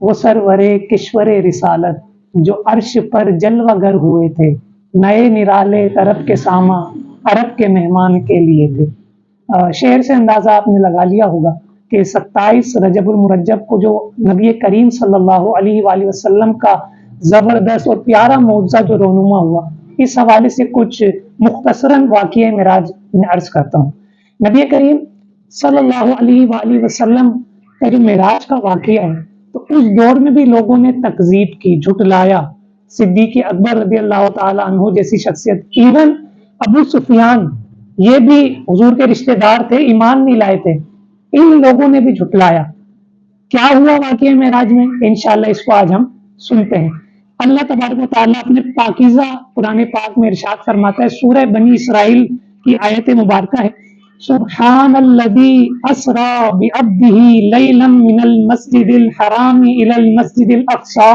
وہ سرورے کشور رسالت جو عرش پر جلوہ گر ہوئے تھے، نئے نرالے طرب کے ساما عرب کے مہمان کے لیے تھے۔ شعر سے اندازہ آپ نے لگا لیا ہوگا کہ 27 رجب المرجب کو جو نبی کریم صلی اللہ علیہ وآلہ وسلم کا زبردست اور پیارا معجزہ جو رونما ہوا، اس حوالے سے کچھ مختصراً واقعہ معراج میں عرض کرتا ہوں۔ نبی کریم صلی اللہ علیہ وآلہ وسلم کا جو معراج کا واقعہ ہے، تو اس دور میں بھی لوگوں نے تکذیب کی، جھٹلایا۔ صدیق اکبر رضی اللہ تعالیٰ عنہ جیسی شخصیت، ایون ابو سفیان، یہ بھی حضور کے رشتہ دار تھے، ایمان نہیں لائے تھے، ان لوگوں نے بھی جھٹلایا۔ کیا ہوا واقعہ معراج میں؟ انشاءاللہ اس کو آج ہم سنتے ہیں۔ اللہ تبارک و تعالیٰ اپنے پاکیزہ قرآن پاک میں ارشاد فرماتا ہے، سورہ بنی اسرائیل کی آیت مبارکہ ہے، سبحان الذی اسری بعبدہ لیلا من المسجد الحرام الی المسجد الاقصی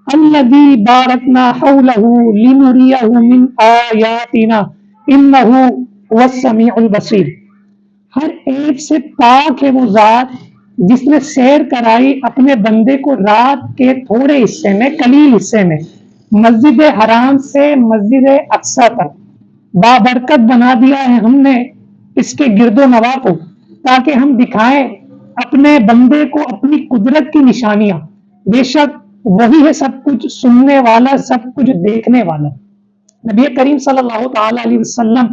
الذی بارکنا حولہ لنریہ من آیاتنا انہ هو السمیع البصیر۔ ہر عیب سے پاک ہے وہ ذات جس نے سیر کرائی اپنے بندے کو رات کے تھوڑے حصے میں، قلیل حصے میں، مسجد حرام سے مسجد اقصی تک بابرکت بنا دیا ہے ہم نے اس کے گرد و نواح کو، تاکہ ہم دکھائیں اپنے بندے کو اپنی قدرت کی نشانیاں۔ بے شک وہی ہے سب کچھ سننے والا، سب کچھ دیکھنے والا۔ نبی کریم صلی اللہ تعالیٰ علیہ وسلم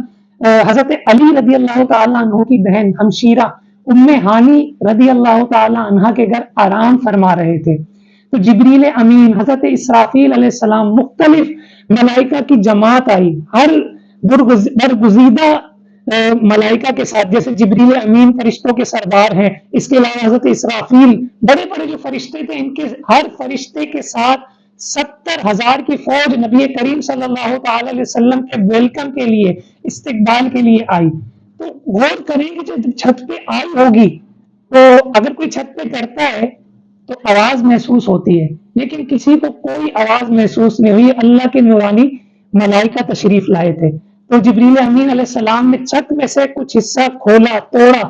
حضرت علی رضی اللہ تعالیٰ عنہ کی بہن ہمشیرہ ام ہانی رضی اللہ تعالیٰ عنہ کے گھر آرام فرما رہے تھے، تو جبریل امین، حضرت اسرافیل علیہ السلام، مختلف ملائکہ کی جماعت آئی، ہر برگزیدہ ملائکہ کے ساتھ، جیسے جبریل امین فرشتوں کے سردار ہیں، اس کے علاوہ حضرت اسرافیل، بڑے بڑے جو فرشتے تھے، ان کے ہر فرشتے کے ساتھ 70,000 کی فوج نبی کریم صلی اللہ تعالی علیہ وسلم کے ویلکم کے لیے، استقبال کے لیے آئی۔ تو غور کریں کہ جب چھت پہ آئی ہوگی تو اگر کوئی چھت پہ کرتا ہے تو آواز محسوس ہوتی ہے، لیکن کسی کو کوئی آواز محسوس نہیں ہوئی، اللہ کے نورانی ملائکہ تشریف لائے تھے۔ تو جبریل امین علیہ السلام نے چھت میں سے کچھ حصہ کھولا، توڑا،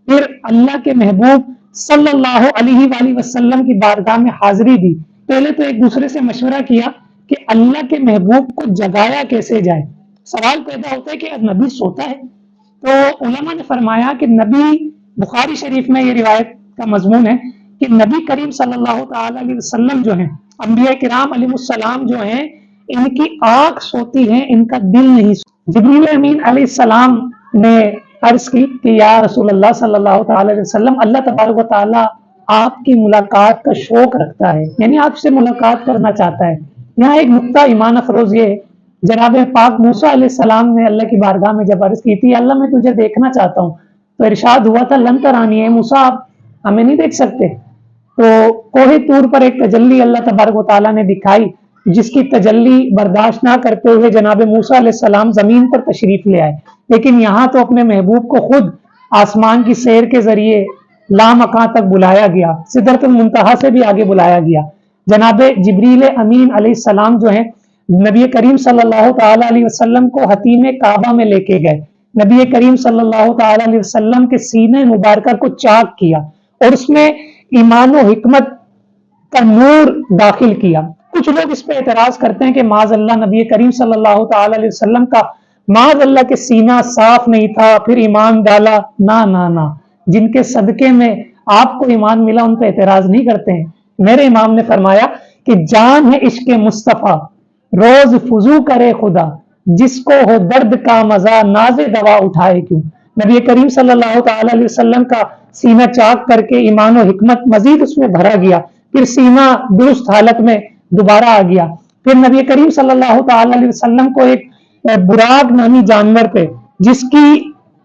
پھر اللہ کے محبوب صلی اللہ علیہ وآلہ وسلم کی بارگاہ میں حاضری دی۔ پہلے تو ایک دوسرے سے مشورہ کیا کہ اللہ کے محبوب کو جگایا کیسے جائے۔ سوال پیدا ہوتا ہے کہ نبی سوتا ہے؟ تو علماء نے فرمایا کہ نبی، بخاری شریف میں یہ روایت کا مضمون ہے کہ نبی کریم صلی اللہ تعالی علیہ وسلم جو ہیں، انبیاء کرام علیہ السلام جو ہیں، ان کی آنکھ سوتی ہے، ان کا دل نہیں سوتا۔ جبریل امین علیہ السلام نے عرض کی کہ یا رسول اللہ صلی اللہ تعالی علیہ وسلم، اللہ تبارک و تعالی آپ کی ملاقات کا شوق رکھتا ہے، یعنی آپ سے ملاقات کرنا چاہتا ہے۔ یہاں ایک نقطہ ایمان افروز یہ ہے، جناب پاک موسیٰ علیہ السلام نے اللہ کی بارگاہ میں جب عرض کی تھی، اللہ میں تجھے دیکھنا چاہتا ہوں، تو ارشاد ہوا تھا لن ترانی، ہے موسیٰ آپ ہمیں نہیں دیکھ سکتے۔ تو کوہ طور پر ایک تجلی اللہ تبارک و تعالیٰ نے دکھائی، جس کی تجلی برداشت نہ کرتے ہوئے جناب موسیٰ علیہ السلام زمین پر تشریف لے آئے، لیکن یہاں تو اپنے محبوب کو خود آسمان کی سیر کے ذریعے لامکاں تک بلایا گیا، سدرۃ المنتہا سے بھی آگے بلایا گیا۔ جناب جبریل امین علیہ السلام جو ہیں، نبی کریم صلی اللہ تعالی علیہ وسلم کو حتیم کعبہ میں لے کے گئے، نبی کریم صلی اللہ تعالی علیہ وسلم کے سینے مبارکہ کو چاک کیا اور اس میں ایمان و حکمت کا نور داخل کیا۔ کچھ لوگ اس پہ اعتراض کرتے ہیں کہ معاذ اللہ نبی کریم صلی اللہ تعالی علیہ وسلم کا معاذ اللہ کے سینہ صاف نہیں تھا، پھر ایمان ڈالا۔ نہ، جن کے صدقے میں آپ کو ایمان ملا ان پہ اعتراض نہیں کرتے ہیں۔ میرے امام نے فرمایا کہ جان ہے عشق مصطفیٰ، روز فضو کرے خدا، جس کو ہو درد کا مزہ ناز دوا اٹھائے کیوں۔ نبی کریم صلی اللہ تعالی علیہ وسلم کا سینہ چاک کر کے ایمان و حکمت مزید اس میں بھرا گیا، پھر سینہ درست حالت میں دوبارہ آ گیا۔ پھر نبی کریم صلی اللہ تعالی علیہ وسلم کو ایک براق نامی جانور پہ، جس کی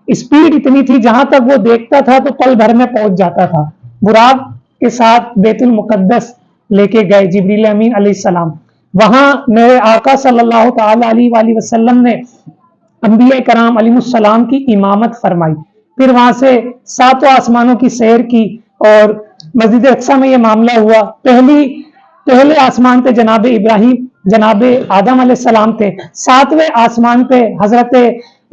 اسپیڈ اتنی تھی جہاں تک وہ دیکھتا تھا تو پل بھر میں پہنچ جاتا تھا، براق کے ساتھ بیت المقدس لے کے گئے جبریل امین علیہ السلام۔ وہاں میرے آقا صلی اللہ تعالی علیہ وآلہ وسلم نے انبیاء کرام علیہ السلام کی امامت فرمائی، پھر وہاں سے 7 آسمانوں کی سیر کی اور مسجد اقصی میں یہ معاملہ ہوا۔ پہلے آسمان پہ جناب ابراہیم، جناب آدم علیہ السلام تھے، 7ویں آسمان پہ حضرت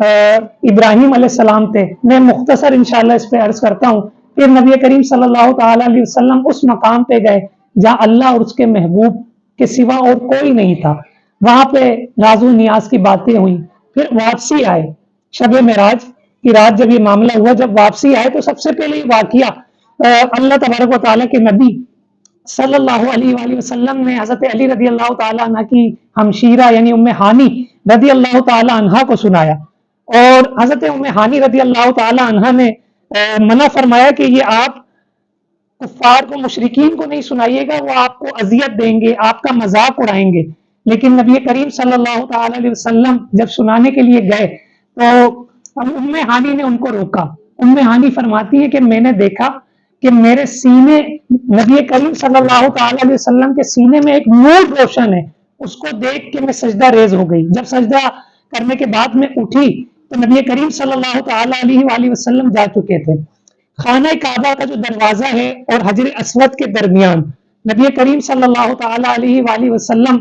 ابراہیم علیہ السلام تھے۔ میں مختصر انشاءاللہ اس پہ عرض کرتا ہوں۔ پھر نبی کریم صلی اللہ تعالی علیہ وسلم اس مقام پہ گئے جہاں اللہ اور اس کے محبوب کے سوا اور کوئی نہیں تھا. وہاں پہ راز و نیاز کی باتیں ہوئی. پھر واپسی آئے شب معراج کی رات جب یہ معاملہ ہوا, جب واپسی آئے تو سب سے پہلے یہ واقعہ اللہ تبارک و تعالیٰ کے نبی صلی اللہ علیہ وآلہ وسلم نے حضرت علی رضی اللہ تعالیٰ عنہ کی ہمشیرہ یعنی ام ہانی رضی اللہ تعالیٰ عنہ کو سنایا. اور حضرت ام ہانی رضی اللہ تعالیٰ عنہ نے منع فرمایا کہ یہ آپ کفار کو, مشرکین کو نہیں سنائیے گا, وہ آپ کو اذیت دیں گے, آپ کا مذاق اڑائیں گے. لیکن نبی کریم صلی اللہ تعالیٰ علیہ وسلم جب سنانے کے لیے گئے تو ام ہانی نے ان کو روکا. ام ہانی فرماتی ہے کہ میں نے دیکھا کہ میرے سینے, نبی کریم صلی اللہ تعالیٰ علیہ وسلم کے سینے میں ایک نور روشن ہے, اس کو دیکھ کے میں سجدہ ریز ہو گئی. جب سجدہ کرنے کے بعد میں اٹھی تو نبی کریم صلی اللہ تعالیٰ علیہ وآلہ وسلم جا چکے تھے. خانہ کعبہ کا جو دروازہ ہے اور حجر اسود کے درمیان نبی کریم صلی اللہ تعالیٰ علیہ وآلہ وسلم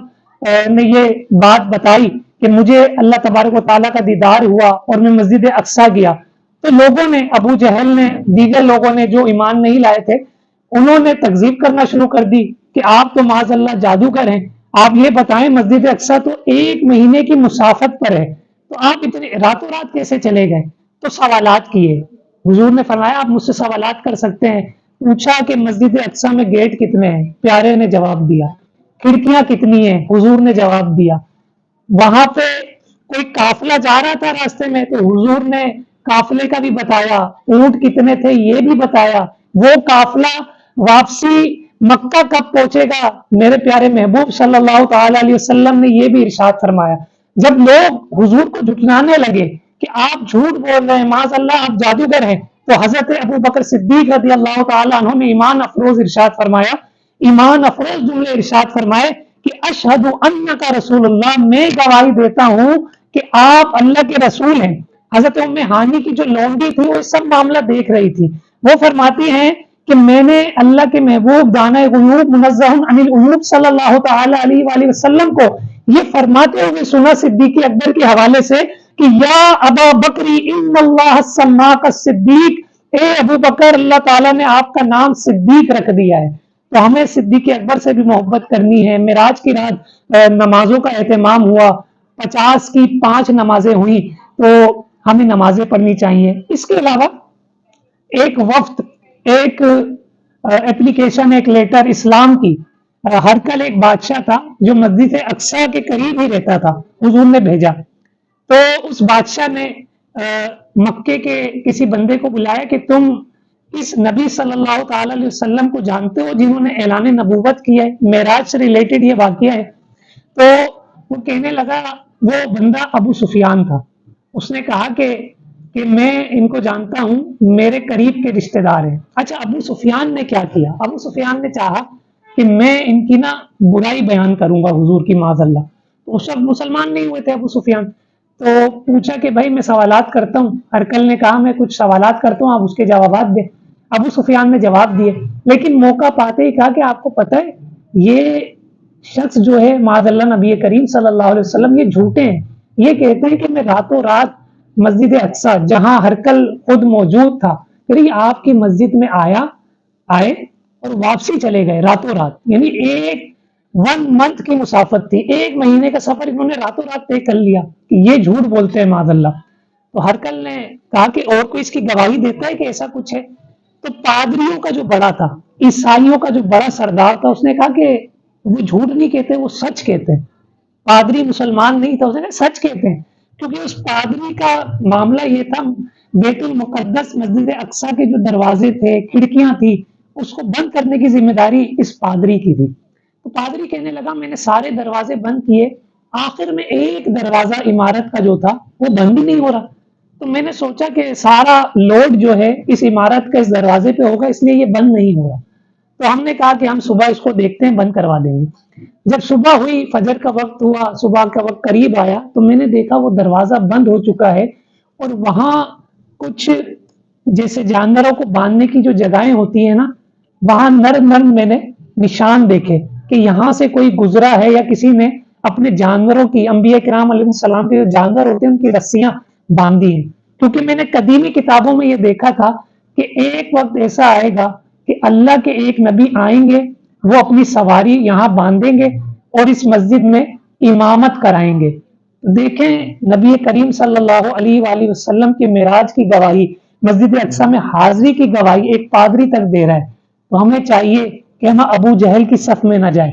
نے یہ بات بتائی کہ مجھے اللہ تبارک و تعالیٰ کا دیدار ہوا اور میں مسجد اقصیٰ گیا. تو لوگوں نے, ابو جہل نے, دیگر لوگوں نے جو ایمان نہیں لائے تھے, انہوں نے تکذیب کرنا شروع کر دی کہ آپ تو معاذ اللہ جادوگر ہیں, آپ یہ بتائیں مسجد اقصیٰ تو 1 مہینے کی مسافت پر ہے, تو آپ اتنے راتوں رات کیسے چلے گئے؟ تو سوالات کیے. حضور نے فرمایا آپ مجھ سے سوالات کر سکتے ہیں. پوچھا کہ مسجد اقصیٰ میں گیٹ کتنے ہیں؟ پیارے نے جواب دیا. کھڑکیاں کتنی ہیں؟ حضور نے جواب دیا. وہاں پہ کوئی قافلہ جا رہا تھا راستے میں تو حضور نے قافلے کا بھی بتایا, اونٹ کتنے تھے یہ بھی بتایا. وہ قافلہ واپسی مکہ کب پہنچے گا میرے پیارے محبوب صلی اللہ تعالیٰ علیہ وسلم نے یہ بھی ارشاد فرمایا. جب لوگ حضور کو جھٹلانے لگے کہ آپ جھوٹ بول رہے ہیں, معاذ اللہ آپ جادوگر ہیں, تو حضرت ابو بکر صدیق رضی اللہ تعالیٰ عنہ نے ایمان افروز ارشاد فرمایا, ایمان افروز جملے ارشاد فرمائے کہ اشہد انک رسول اللہ, میں گواہی دیتا ہوں کہ آپ اللہ کے رسول ہیں. حضرت ام ہانی کی جو لونڈی تھی وہ سب معاملہ دیکھ رہی تھی. وہ فرماتی ہیں کہ میں نے اللہ کے محبوب دانہ غیوب منزہ عن العیوب صلی اللہ تعالی علیہ وآلہ وسلم کو یہ فرماتے ہوئے سنا صدیق اکبر کے حوالے سے کہ یا ابا بکری ان اللہ سماک الصدیق, اے ابو بکر اللہ تعالیٰ نے آپ کا نام صدیق رکھ دیا ہے. تو ہمیں صدیق اکبر سے بھی محبت کرنی ہے. معراج کی رات نمازوں کا اہتمام ہوا, 50 کی 5 نمازیں ہوئی, تو ہمیں نمازیں پڑھنی چاہیے. اس کے علاوہ ایک وفد, ایک اپلیکیشن, ایک لیٹر اسلام کی, ہرکل ایک بادشاہ تھا جو مسجد اقصیٰ کے قریب ہی رہتا تھا, حضور نے بھیجا. تو اس بادشاہ نے مکے کے کسی بندے کو بلایا کہ تم اس نبی صلی اللہ تعالی علیہ وسلم کو جانتے ہو جنہوں نے اعلان نبوت کی ہے, معراج سے ریلیٹڈ یہ واقعہ ہے. تو وہ کہنے لگا, وہ بندہ ابو سفیان تھا, اس نے کہا کہ میں ان کو جانتا ہوں, میرے قریب کے رشتہ دار ہیں. اچھا, ابو سفیان نے کیا کیا؟ ابو سفیان نے چاہا کہ میں ان کی نا برائی بیان کروں گا حضور کی معاذ اللہ. تو اس وقت مسلمان نہیں ہوئے تھے ابو سفیان. تو پوچھا کہ بھائی میں سوالات کرتا ہوں. ہرکل نے کہا میں کچھ سوالات کرتا ہوں, آپ اس کے جوابات دیں. ابو سفیان نے جواب دیے, لیکن موقع پاتے ہی کہا کہ آپ کو پتہ ہے یہ شخص جو ہے معاذ اللہ نبی کریم صلی اللہ علیہ وسلم یہ جھوٹے ہیں. یہ کہتے ہیں کہ میں راتوں رات مسجد اقصیٰ جہاں ہرکل خود موجود تھا, پھر یہ آپ کی مسجد میں آئے اور واپسی چلے گئے راتوں رات. یعنی 1 منتھ کی مسافت تھی, 1 مہینے کا سفر انہوں نے راتوں رات طے کر لیا کہ یہ جھوٹ بولتے ہیں معاذ اللہ. تو ہرکل نے کہا کہ اور کوئی اس کی گواہی دیتا ہے کہ ایسا کچھ ہے؟ تو پادریوں کا جو بڑا تھا, عیسائیوں کا جو بڑا سردار تھا, اس نے کہا کہ وہ جھوٹ نہیں کہتے, وہ سچ کہتے ہیں. پادری مسلمان نہیں تھا, اس نے کہا سچ کہتے ہیں, کیونکہ اس پادری کا معاملہ یہ تھا, بیت المقدس مسجد اقصیٰ کے جو دروازے تھے, کھڑکیاں تھی, اس کو بند کرنے کی ذمہ داری اس پادری کی تھی. تو پادری کہنے لگا میں نے سارے دروازے بند کیے, آخر میں ایک دروازہ عمارت کا جو تھا وہ بند ہی نہیں ہو رہا. تو میں نے سوچا کہ سارا لوڈ جو ہے اس عمارت کا اس دروازے پہ ہوگا, اس لیے یہ بند نہیں ہو رہا. تو ہم نے کہا کہ ہم صبح اس کو دیکھتے ہیں, بند کروا دیں گے. جب صبح ہوئی, فجر کا وقت ہوا, صبح کا وقت قریب آیا, تو میں نے دیکھا وہ دروازہ بند ہو چکا ہے, اور وہاں کچھ جیسے جانوروں کو باندھنے کی جو جگہیں ہوتی ہیں نا, وہاں نرم نرم میں نے نشان دیکھے کہ یہاں سے کوئی گزرا ہے یا کسی نے اپنے جانوروں کی, انبیاء کرام علیہ السلام کے جو جانور ہوتے ہیں ان کی رسیاں باندھی ہیں. کیونکہ میں نے قدیمی کتابوں میں یہ دیکھا تھا کہ ایک وقت ایسا آئے گا کہ اللہ کے ایک نبی آئیں گے, وہ اپنی سواری یہاں باندھیں گے اور اس مسجد میں امامت کرائیں گے۔ دیکھیں نبی کریم صلی اللہ علیہ وآلہ وسلم کے معراج کی گواہی، مسجد اقصی میں حاضری کی گواہی ایک پادری تک دے رہا ہے، تو ہمیں چاہیے کہ ہم ابو جہل کی صف میں نہ جائیں،